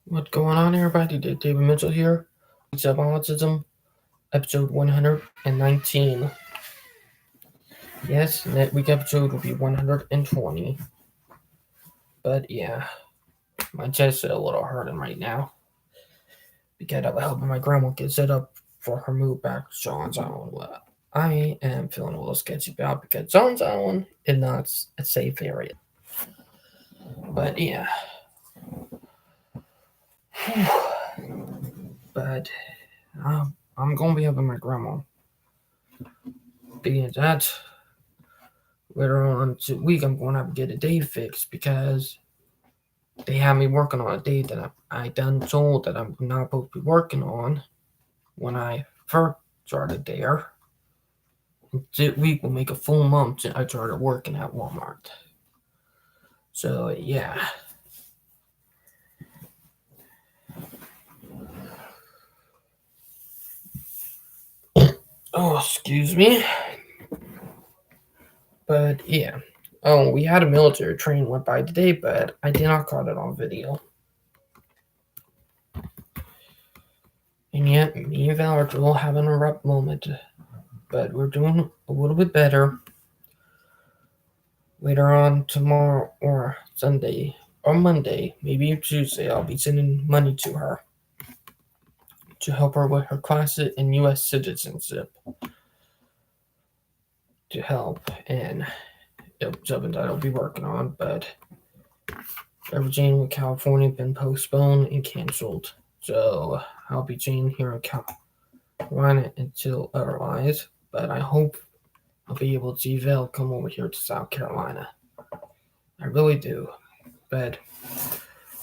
What's going on, everybody? David Mitchell here. It's of Autism, episode 119. Yes, next week episode will be 120. But yeah, my chest is a little hurting right now because I'm helping my grandma get set up for her move back to John's Island. Well, I am feeling a little sketchy about because John's Island is not a safe area. But yeah, but I'm gonna be helping my grandma because that's later on this week I'm going to have to get a day fixed because they have me working on a day that I done told that I'm not supposed to be working on when I first started there. This week will make a full month since I started working at Walmart. So yeah. Oh, excuse me. But yeah. Oh, we had a military train went by today, but I did not caught it on video. And yet, me and Val are still having a rough moment, but we're doing a little bit better. Later on tomorrow or Sunday or Monday, maybe Tuesday, I'll be sending money to her to help her with her classes in U.S. citizenship to help, and it's something that I'll be working on. But everything with California been postponed and canceled, so I'll be staying here in Carolina until otherwise. But I hope I'll be able to see Val come over here to South Carolina. I really do. But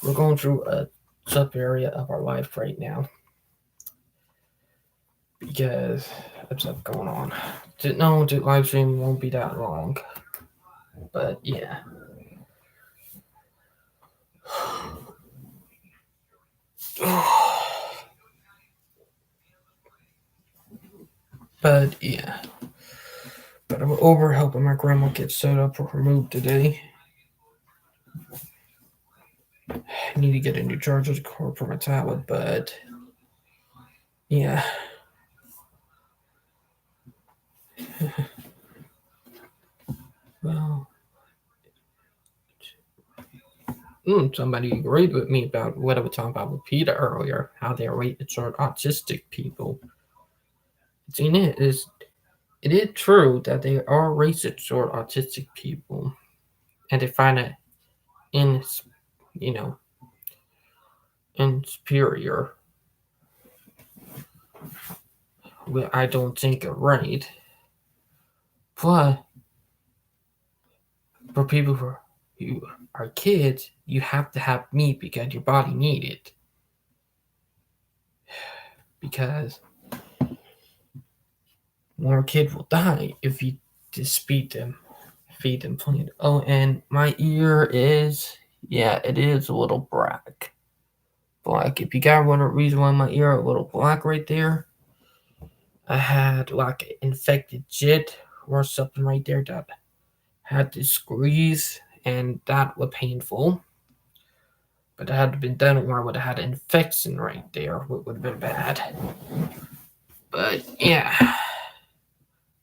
we're going through a tough area of our life right now because of stuff going on. No, the live stream won't be that long, but yeah. But yeah. But I'm over helping my grandma get set up for her move today. I need to get a new charger cord for my tablet, but yeah. Well, somebody agreed with me about what I was talking about with Peter earlier, how they rate sort of autistic people. It is true that they are racist toward autistic people, and they find it in you know inferior. Well, I don't think are right. But for people who are kids, you have to have meat because your body need it. Because more kids will die if you just feed them plain. Oh, and my ear is, yeah, it is a little black. Black. If you got one reason why my ear a little black right there, I had like an infected jit or something right there that had to squeeze, and that was painful. But it had to been done or I would have had an infection right there, which would have been bad. But yeah.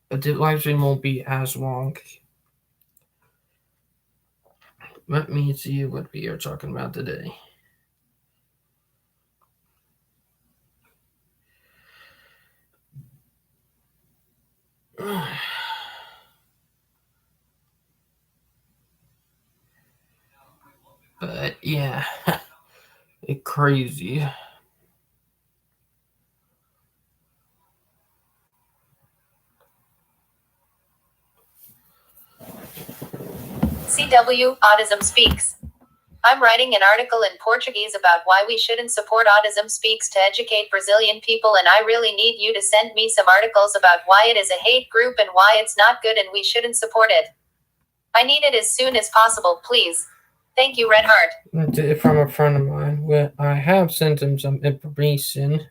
But the live stream won't be as long. Let me see what we are talking about today. But yeah, it's crazy. CW Autism Speaks. I'm writing an article in Portuguese about why we shouldn't support Autism Speaks to educate Brazilian people, and I really need you to send me some articles about why it is a hate group and why it's not good and we shouldn't support it. I need it as soon as possible, please. Thank you, Red Heart. That's from a friend of mine. Well, I have sent him some information.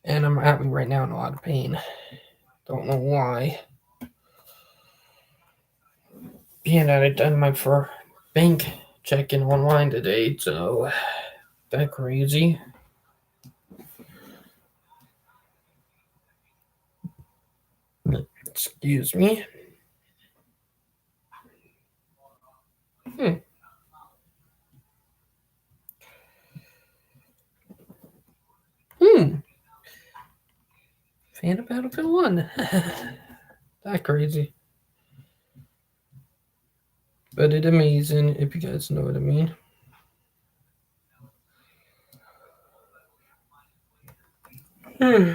And I'm right now in a lot of pain. Don't know why. Being that I done my for bank checking online today, so that crazy. Excuse me. Hmm. Hmm. Fan of Battlefield 1. That crazy. But it amazing if you guys know what I mean. Hmm.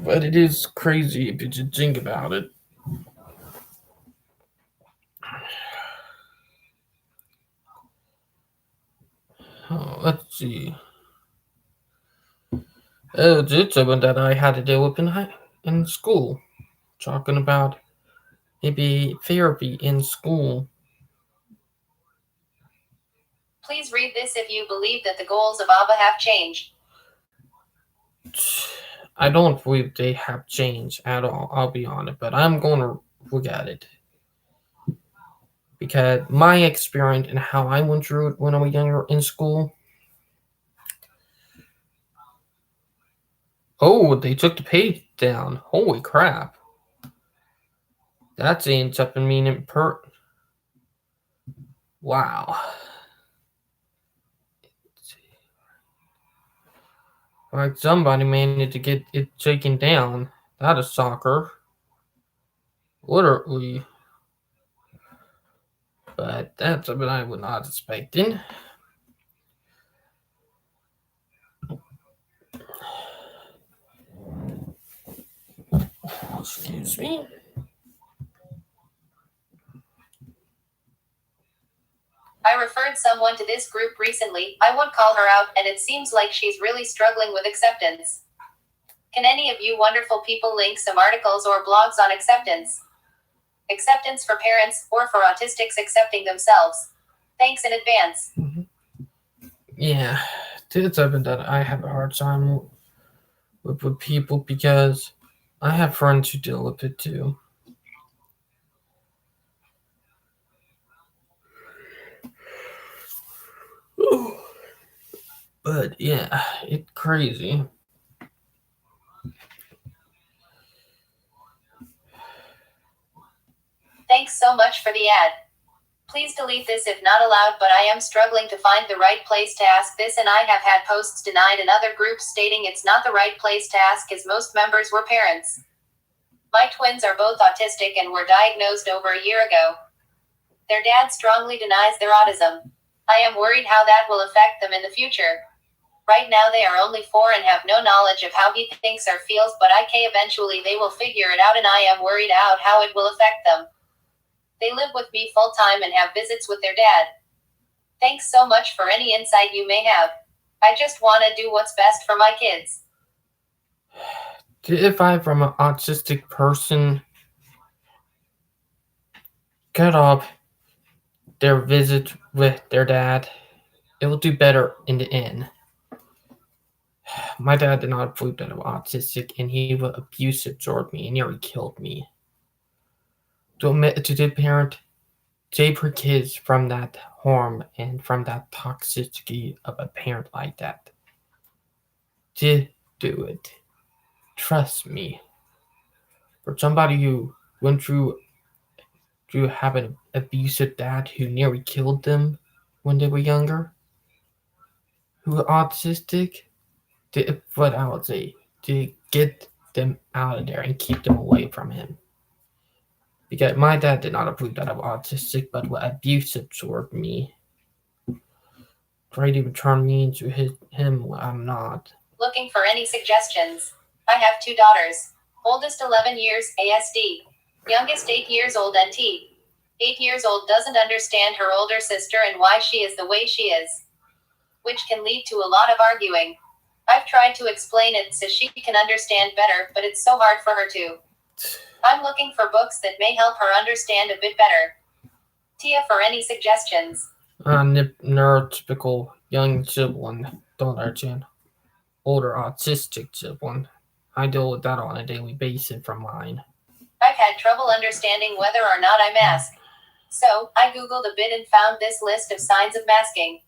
But it is crazy if you just think about it. Oh, let's see. Oh, it's something that I had to deal with in school. Talking about maybe therapy in school. Please read this if you believe that the goals of ABBA have changed. I don't believe they have changed at all, I'll be honest, but I'm going to look at it. Because my experience and how I went through it when I was younger in school. Oh, they took the page down. Holy crap. That ends up in meaning Wow. Like somebody managed to get it taken down. That is soccer. Literally. But that's something I was not expecting. Excuse me. I referred someone to this group recently. I won't call her out, and it seems like she's really struggling with acceptance. Can any of you wonderful people link some articles or blogs on acceptance? Acceptance for parents, or for autistics accepting themselves? Thanks in advance. Yeah, it's something that I have a hard time with people because I have friends who deal with it too. But yeah, it's crazy. Thanks so much for the ad. Please delete this if not allowed, but I am struggling to find the right place to ask this, and I have had posts denied in other groups stating it's not the right place to ask as most members were parents. My twins are both autistic and were diagnosed over a year ago. Their dad strongly denies their autism. I am worried how that will affect them in the future. Right now they are only 4 and have no knowledge of how he thinks or feels, but eventually they will figure it out, and I am worried out how it will affect them. They live with me full time and have visits with their dad. Thanks so much for any insight you may have. I just want to do what's best for my kids. If I'm from an autistic person, cut off their visit with their dad, it will do better in the end. My dad did not prove that I was autistic, and he was abusive toward me and nearly killed me. To admit to the parent, save her kids from that harm and from that toxicity of a parent like that. To do it. Trust me. For somebody who went through having an abusive dad who nearly killed them when they were younger, who were autistic, what I would say, to get them out of there and keep them away from him. Because my dad did not approve that I'm autistic, but was abusive toward me. Tried to even turn me into him when I'm not. Looking for any suggestions? I have 2 daughters. Oldest 11 years, ASD. Youngest 8 years old, NT. 8 years old doesn't understand her older sister and why she is the way she is, which can lead to a lot of arguing. I've tried to explain it so she can understand better, but it's so hard for her to. I'm looking for books that may help her understand a bit better. Tia, for any suggestions? Neurotypical young sibling, don't I, Jen? Older autistic sibling. I deal with that on a daily basis from mine. I've had trouble understanding whether or not I mask. So, I googled a bit and found this list of signs of masking.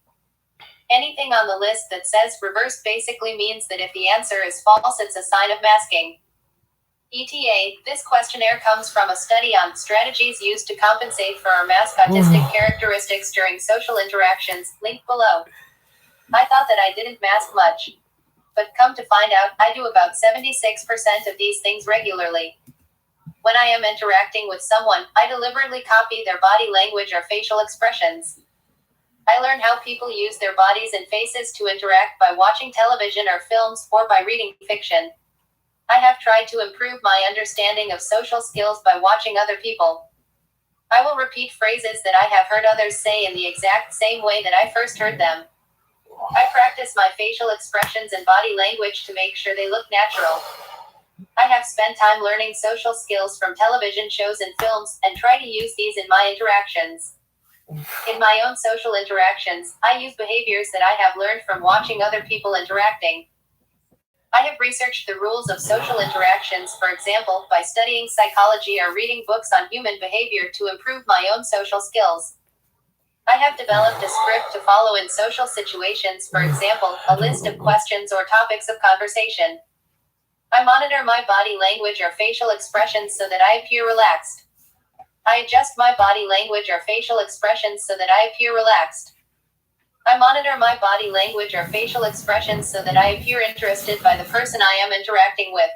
Anything on the list that says reverse basically means that if the answer is false, it's a sign of masking. ETA, this questionnaire comes from a study on strategies used to compensate for or mask autistic characteristics during social interactions, linked below. I thought that I didn't mask much. But come to find out, I do about 76% of these things regularly. When I am interacting with someone, I deliberately copy their body language or facial expressions. I learn how people use their bodies and faces to interact by watching television or films or by reading fiction. I have tried to improve my understanding of social skills by watching other people. I will repeat phrases that I have heard others say in the exact same way that I first heard them. I practice my facial expressions and body language to make sure they look natural. I have spent time learning social skills from television shows and films and try to use these in my interactions. In my own social interactions, I use behaviors that I have learned from watching other people interacting. I have researched the rules of social interactions, for example, by studying psychology or reading books on human behavior to improve my own social skills. I have developed a script to follow in social situations, for example, a list of questions or topics of conversation. I monitor my body language or facial expressions so that I appear relaxed. I adjust my body language or facial expressions so that I appear relaxed. I monitor my body language or facial expressions so that I appear interested by the person I am interacting with.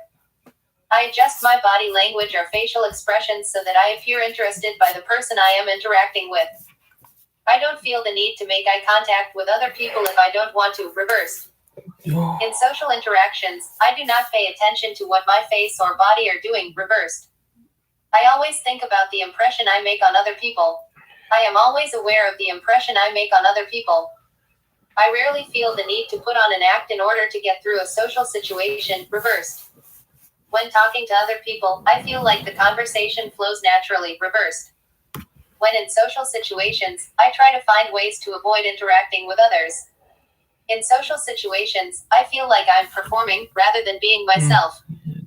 I adjust my body language or facial expressions so that I appear interested by the person I am interacting with. I don't feel the need to make eye contact with other people if I don't want to. Reversed. In social interactions, I do not pay attention to what my face or body are doing. Reversed. I always think about the impression I make on other people. I am always aware of the impression I make on other people. I rarely feel the need to put on an act in order to get through a social situation. Reversed. When talking to other people, I feel like the conversation flows naturally. Reversed. When in social situations, I try to find ways to avoid interacting with others. In social situations, I feel like I'm performing rather than being myself.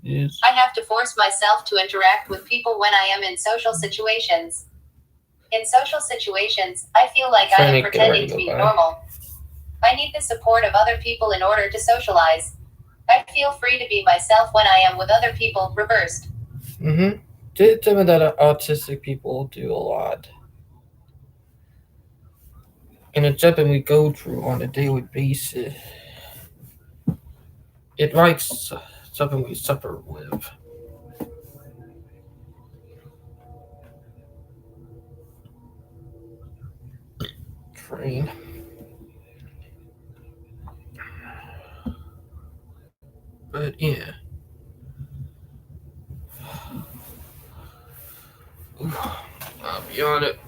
I have to force myself to interact with people when I am in social situations. In social situations, I feel like I am pretending to be normal. I need the support of other people in order to socialize. I feel free to be myself when I am with other people. Reversed. Some of that autistic people do a lot. And it's something we go through on a daily basis. It likes something we suffer with. Train. But yeah. I'll be on it.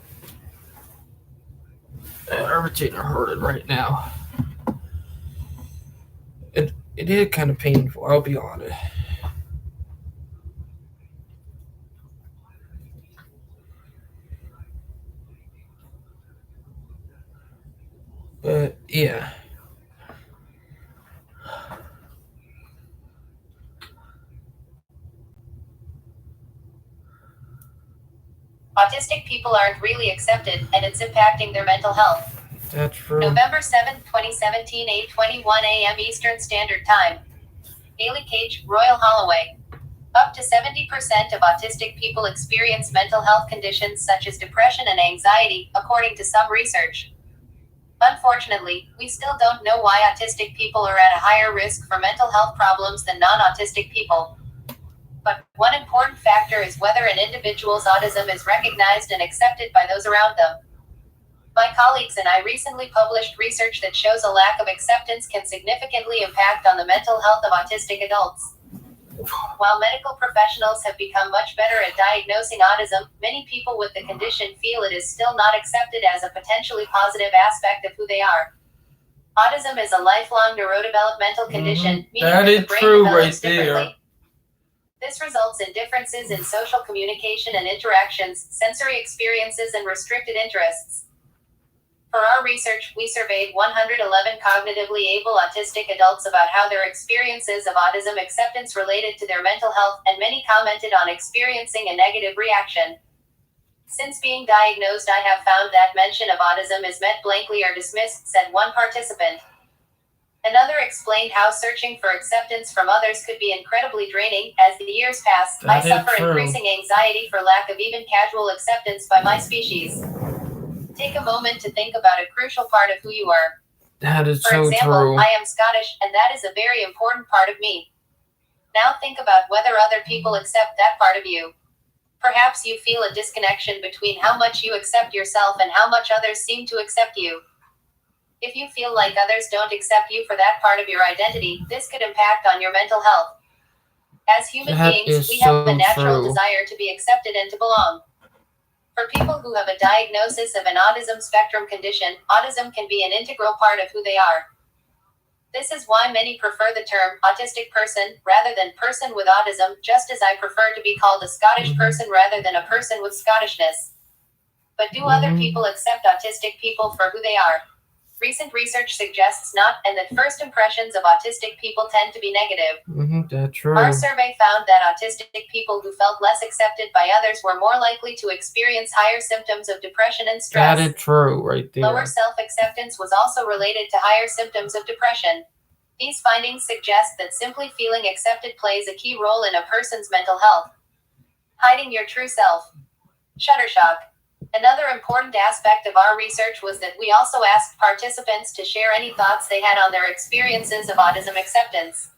Irritating or hurting right now. It is kind of painful, I'll be honest. But yeah. Autistic people aren't really accepted, and it's impacting their mental health. That's true. November 7, 2017, 8:21 a.m. Eastern Standard Time. Haley Cage, Royal Holloway. Up to 70% of autistic people experience mental health conditions such as depression and anxiety, according to some research. Unfortunately, we still don't know why autistic people are at a higher risk for mental health problems than non-autistic people. But one important factor is whether an individual's autism is recognized and accepted by those around them. My colleagues and I recently published research that shows a lack of acceptance can significantly impact on the mental health of autistic adults. While medical professionals have become much better at diagnosing autism, many people with the condition feel it is still not accepted as a potentially positive aspect of who they are. Autism is a lifelong neurodevelopmental condition, meaning that the brain develops differently. This results in differences in social communication and interactions, sensory experiences, and restricted interests. For our research, we surveyed 111 cognitively able autistic adults about how their experiences of autism acceptance related to their mental health, and many commented on experiencing a negative reaction. Since being diagnosed, I have found that mention of autism is met blankly or dismissed, said one participant. Another explained how searching for acceptance from others could be incredibly draining. As the years pass, I That is suffer true. increasing anxiety for lack of even casual acceptance by my species. Take a moment to think about a crucial part of who you are. That is For so example, true. I am Scottish, and that is a very important part of me. Now think about whether other people accept that part of you. Perhaps you feel a disconnection between how much you accept yourself and how much others seem to accept you. If you feel like others don't accept you for that part of your identity, this could impact on your mental health. As human That beings, is we have a so natural true. desire to be accepted and to belong. For people who have a diagnosis of an autism spectrum condition, autism can be an integral part of who they are. This is why many prefer the term autistic person rather than person with autism, just as I prefer to be called a Scottish Mhm. person rather than a person with Scottishness. But do other Mhm. people accept autistic people for who they are? Recent research suggests not, and that first impressions of autistic people tend to be negative. Mhm. That's Our true. survey found that autistic people who felt less accepted by others were more likely to experience higher symptoms of depression and That stress. is true right Lower there. self acceptance was also related to higher symptoms of depression. These findings suggest that simply feeling accepted plays a key role in a person's mental health. Hiding your true self. Shuttershock. Another important aspect of our research was that we also asked participants to share any thoughts they had on their experiences of autism acceptance.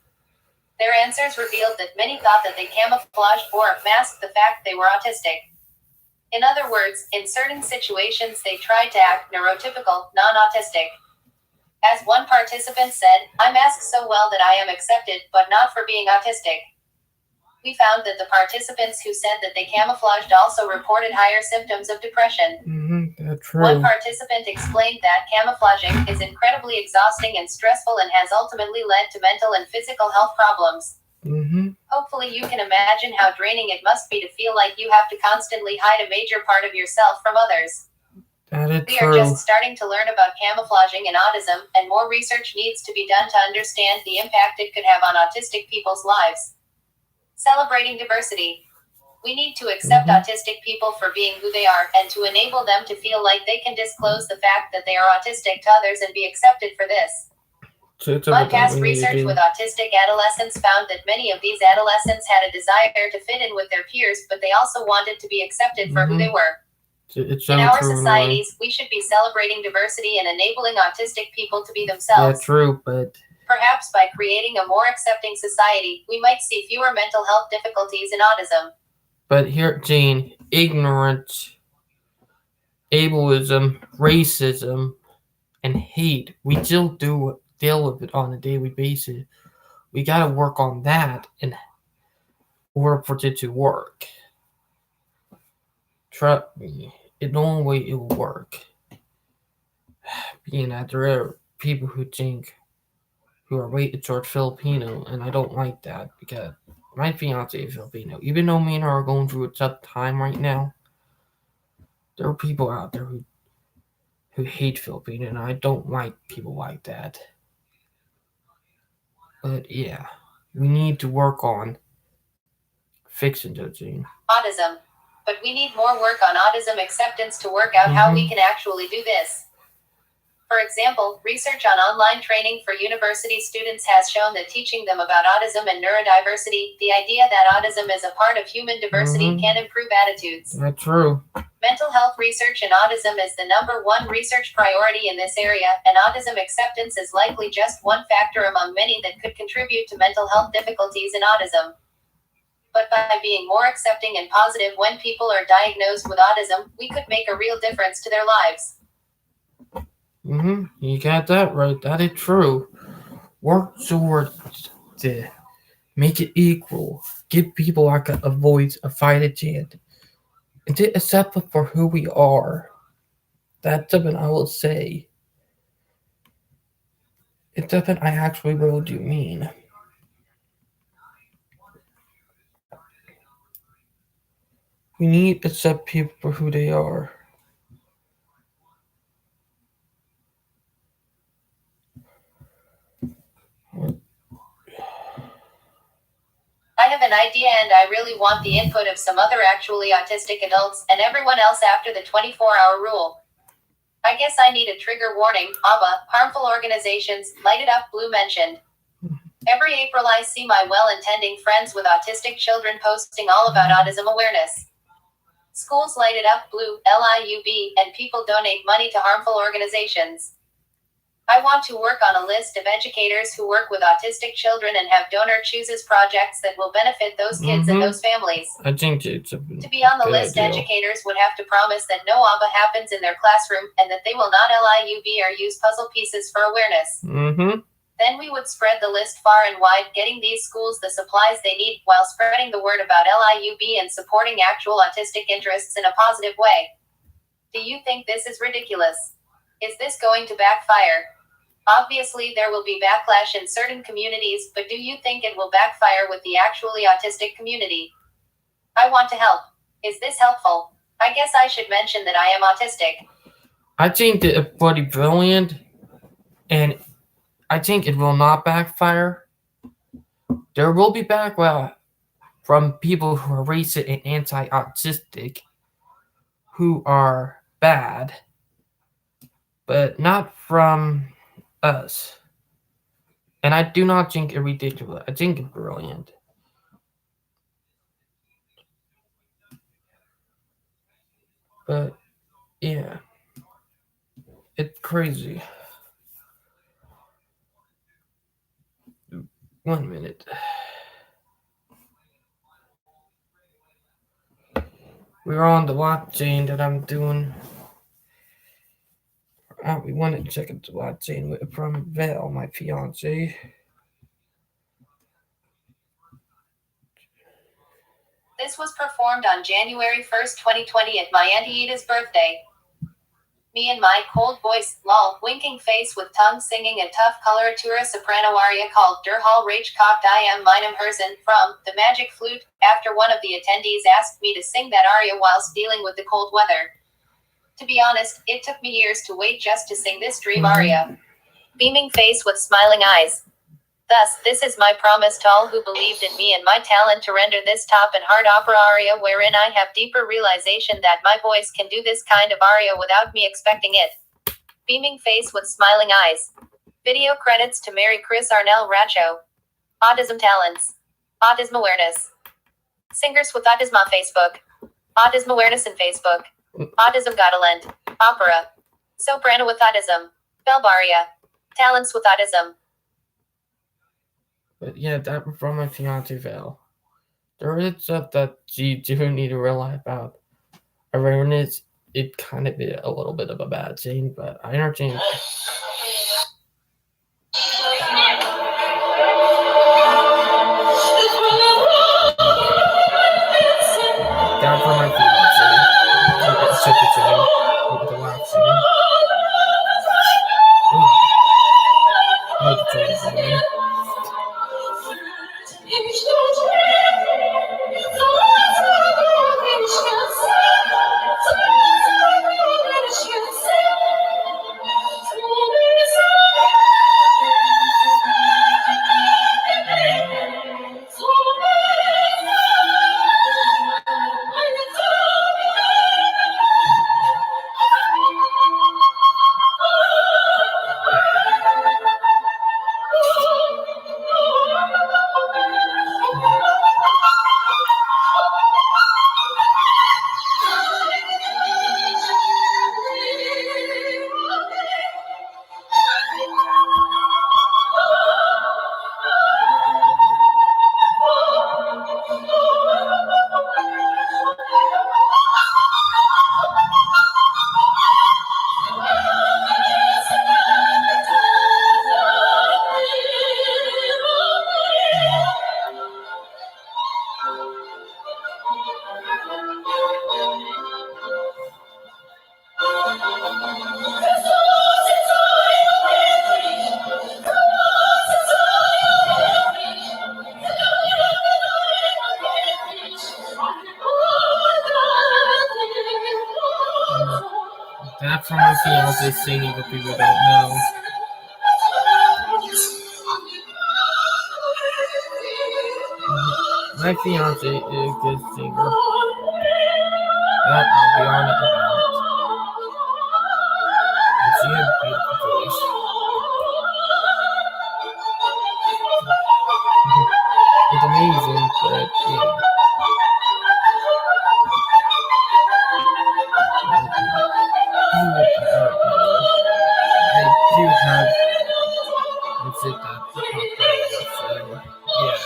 Their answers revealed that many thought that they camouflaged or masked the fact they were autistic. In other words, in certain situations they tried to act neurotypical, non-autistic. As one participant said, I mask so well that I am accepted, but not for being autistic. We found that the participants who said that they camouflaged also reported higher symptoms of depression. That's One true. participant explained that camouflaging is incredibly exhausting and stressful and has ultimately led to mental and physical health problems. Mhm. Hopefully, you can imagine how draining it must be to feel like you have to constantly hide a major part of yourself from others. That is We are true. just starting to learn about camouflaging and autism, and more research needs to be done to understand the impact it could have on autistic people's lives. Celebrating diversity. We need to accept Mhm. autistic people for being who they are, and to enable them to feel like they can disclose the fact that they are autistic to others and be accepted for this. So it's My something that we past need to research do. with autistic adolescents found that many of these adolescents had a desire to fit in with their peers, but they also wanted to be accepted for who they Mhm. were. It's In so our true in a way. societies, we should be celebrating diversity and enabling autistic people to be Yeah, themselves. true. But Perhaps by creating a more accepting society, we might see fewer mental health difficulties in autism. here, Gene, ignorance, ableism, racism, and hate. We still do deal with it on a daily basis. We gotta work on that in order for it to work. Trust me, the only way it will work. Being that there are people who think who are weighted towards Filipino, and I don't like that because my fiance is Filipino. Even though me and her are going through a tough time right now, there are people out there who hate Filipino, and I don't like people like that. But yeah, we need to work on fixing those things. Autism. But we need more work on autism acceptance to work out how we can actually do this. For example, research on online training for university students has shown that teaching them about autism and neurodiversity, the idea that autism is a part of human diversity, can improve attitudes. That's true. Mental health research in autism is the number one research priority in this area, and autism acceptance is likely just one factor among many that could contribute to mental health difficulties in autism. But by being more accepting and positive when people are diagnosed with autism, we could make a real difference to their lives. You got that right. That is true. Work towards to make it equal. Give people like a voice, a fighting chance, and to accept us for who we are. That's something I will say. It's something I actually really do mean. We need to accept people for who they are. I have an idea and I really want the input of some other actually autistic adults and everyone else after the 24-hour rule. I guess I need a trigger warning. ABBA, harmful organizations, Light It Up Blue mentioned. Every April I see my well-intending friends with autistic children posting all about autism awareness. Schools light it up blue, LIUB, and people donate money to harmful organizations. I want to work on a list of educators who work with autistic children and have donor chooses projects that will benefit those kids and those families. I think it's To be on the list, idea. Educators would have to promise that no ABBA happens in their classroom and that they will not LIUB or use puzzle pieces for awareness. Then we would spread the list far and wide, getting these schools the supplies they need while spreading the word about LIUB and supporting actual autistic interests in a positive way. Do you think this is ridiculous? Is this going to backfire? Obviously, there will be backlash in certain communities, but do you think it will backfire with the actually autistic community? I want to help. Is this helpful? I guess I should mention that I am autistic. I think it's pretty brilliant, and I think it will not backfire. There will be backlash from people who are racist and anti-autistic, who are bad, but not from us. And I do not think it ridiculous. I think it's brilliant. But yeah, it's crazy. 1 minute. We're on the blockchain that I'm doing. We want to check out the blockchain from Val, my fiance. This was performed on January 1st, 2020 at my Auntie Ida's birthday. Me and my cold voice, lol, winking face with tongue singing a tough coloratura soprano aria called Der Hall Rage Cocked I Am Meinem Herzen from The Magic Flute, after one of the attendees asked me to sing that aria whilst dealing with the cold weather. To be honest, it took me years to wait just to sing this dream aria. Beaming face with smiling eyes. Thus, this is my promise to all who believed in me and my talent to render this top and hard opera aria wherein I have deeper realization that my voice can do this kind of aria without me expecting it. Beaming face with smiling eyes. Video credits to Mary Chris Arnell Racho. Autism talents. Autism awareness. Singers with Autism on Facebook. Autism awareness in Facebook. Autism Gotalent. Opera. Soprano with Autism. Belbaria. Talents with Autism. But yeah, that from my fiance Val. There is stuff that you do need to realize about awareness. It kind of is a little bit of a bad thing, but I understand. That from my fiance. It's such a thing with the last scene. That from my fiance singing what people don't know. My fiance is a good singer. That I'll be honest about. And she has a beautiful voice. It's amazing, but yeah. I do have music that popped over, so yeah.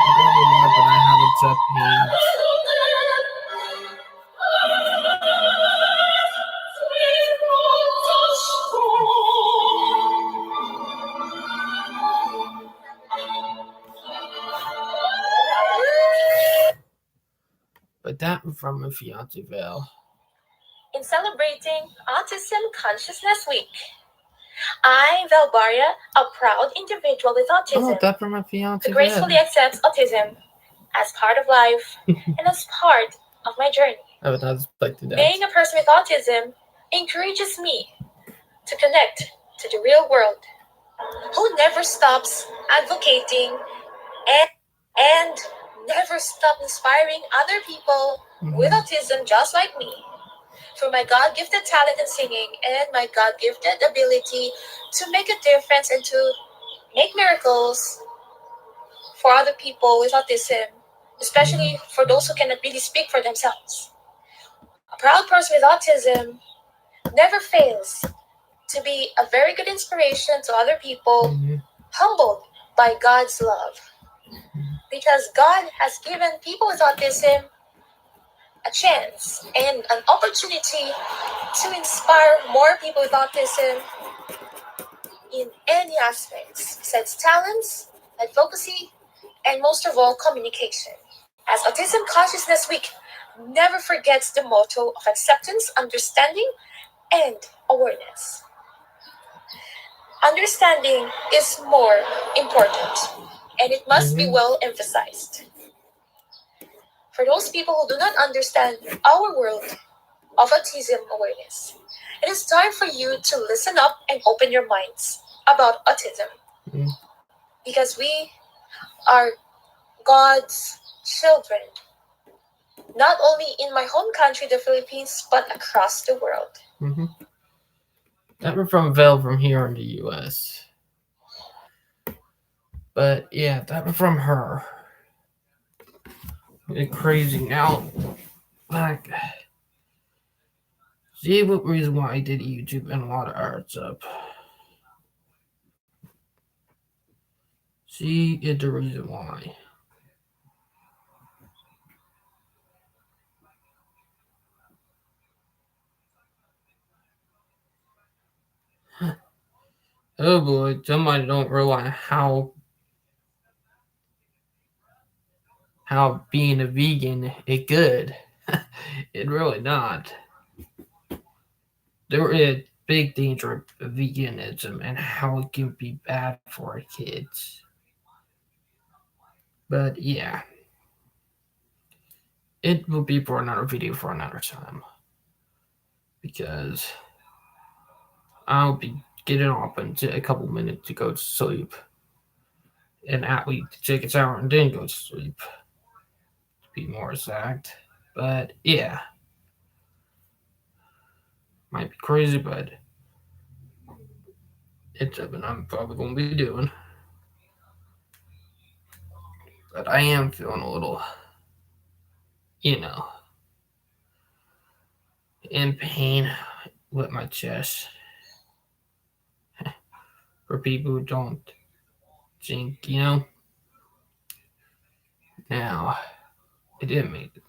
I don't know why, but I have a set page. But that was from my fiance Val. In celebrating Autism Consciousness Week, I, Valbaria, a proud individual with autism, Oh, that from my fiance who Val. gracefully accepts autism as part of life and as part of my journey. I would not expected that. Being a person with autism encourages me to connect to the real world, who never stops advocating and never stop inspiring other people with autism just like me through my God-gifted talent in singing and my God-gifted ability to make a difference and to make miracles for other people with autism, especially for those who cannot really speak for themselves. A proud person with autism never fails to be a very good inspiration to other people, humbled by God's love. Because God has given people with autism a chance and an opportunity to inspire more people with autism in any aspects, besides talents, advocacy, and most of all, communication. As Autism Consciousness Week never forgets the motto of acceptance, understanding, and awareness. Understanding is more important, and it must be well emphasized. For those people who do not understand our world of autism awareness, it is time for you to listen up and open your minds about autism. Because we are God's children, not only in my home country, the Philippines, but across the world. That was from Val from here in the US. But yeah, that was from her. It's crazy now. Like, see what reason why I did YouTube and a lot of arts up. See it the reason why. Oh boy, somebody don't realize how being a vegan is good. It really not. There is big danger of veganism and how it can be bad for our kids. But yeah, it will be for another video for another time. Because I'll be getting off in a couple minutes to go to sleep. And at least take a shower and then go to sleep. To be more exact. But yeah. Might be crazy, but it's something I'm probably going to be doing. But I am feeling a little, in pain with my chest. For people who don't think. Now, it didn't make it.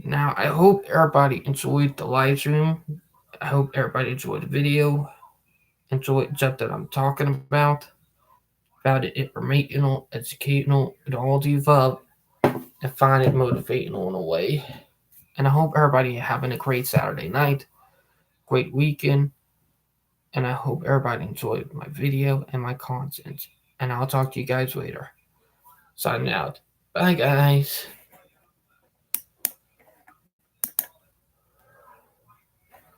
Now, I hope everybody enjoyed the live stream. I hope everybody enjoyed the video. Enjoyed stuff that I'm talking about. Found it informational, educational, and all the above. And find it motivational in a way. And I hope everybody having a great Saturday night, great weekend, and I hope everybody enjoyed my video and my content. And I'll talk to you guys later. signing out. Bye, guys.